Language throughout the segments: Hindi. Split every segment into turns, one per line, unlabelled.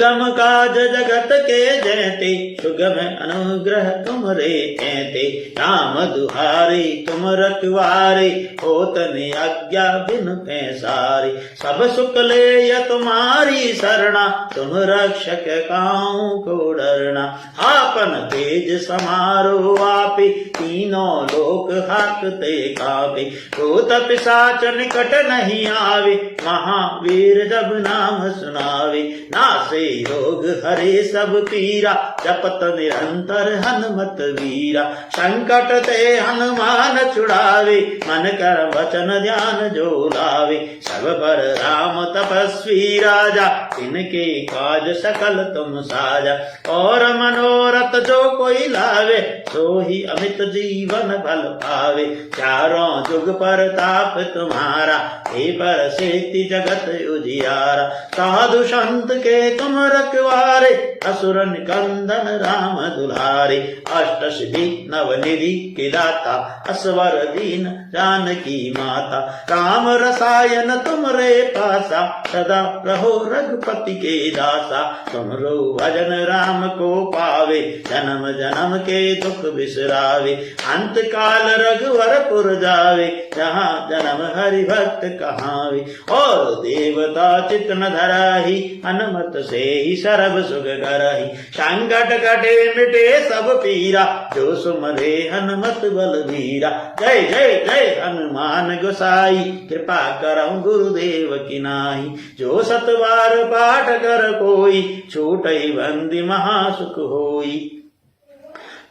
कम काज जगत के जयते, सुगम अनुग्रह तुमरे कहते। राम दुहारे तुम रखवारे, होत न आज्ञा बिन पैसारे। सब सुख ले तुम्हारी शरणा, तुम रक्षक काहू को डरना। आपन तेज समारो आपे, तीनों लोक हाकते कापे। भूत पिशाच निकट नहीं आवे, महावीर जब नाम सुनावे। नासे रोग हरे सब पीरा, जपत निरंतर हनुमत वीरा। संकट ते हनुमान छुड़ावे, मन कर वचन ध्यान जो लावे। सब पर राम तपस्वी राजा, इनके काज सकल तुम साजा। और मनोरथ जो कोई लावे, सो ही अमित जीवन फल पावे। चारों जुग पर ताप तुम्हारा, हे पर सेति जगत उजियारा। साधु संत के तुम रखवारे, असुर निकंदन राम दुलारे। अष्ट सिद्धि नव निधि के दाता, असवर दीन जानकी माता। राम रसायन तुमरे पासा, सदा रहो रघुपति के दासा। तुमरो भजन राम को पावे, जन्म जन्म के दुख बिसरावे। अंत काल रघुवरपुर जावे, जहाँ जन्म हरि भक्त कहावे। और देवता चित न धराही, हनुमत से ही सर्व सुख करही। संकट कटे मिटे सब पीरा, जो सुमरे हनुमत बलबीरा। जय जय जय हनुमान गोसाई, कृपा करहु गुरुदेव की नाई। जो सतबार पाठ कर कोई, छूटई बंदी महासुख होई।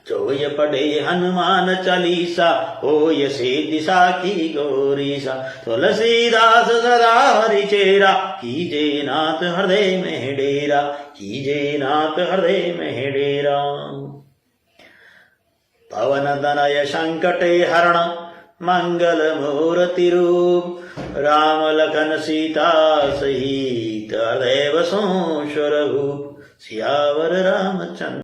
जोय पढ़े हनुमान चालीसा, होय से दिशा की गौरीसा। तुलसीदास सदा हरि चेरा, कीजे नाथ हृदय में डेरा। कीजे नाथ हृदय में डेरा। पवन तनय संकटे हरण, मंगल मूर्ति रूप। राम लखन सीता सहित, हृदय बसों स्वरूप। सियावर रामचंद्र।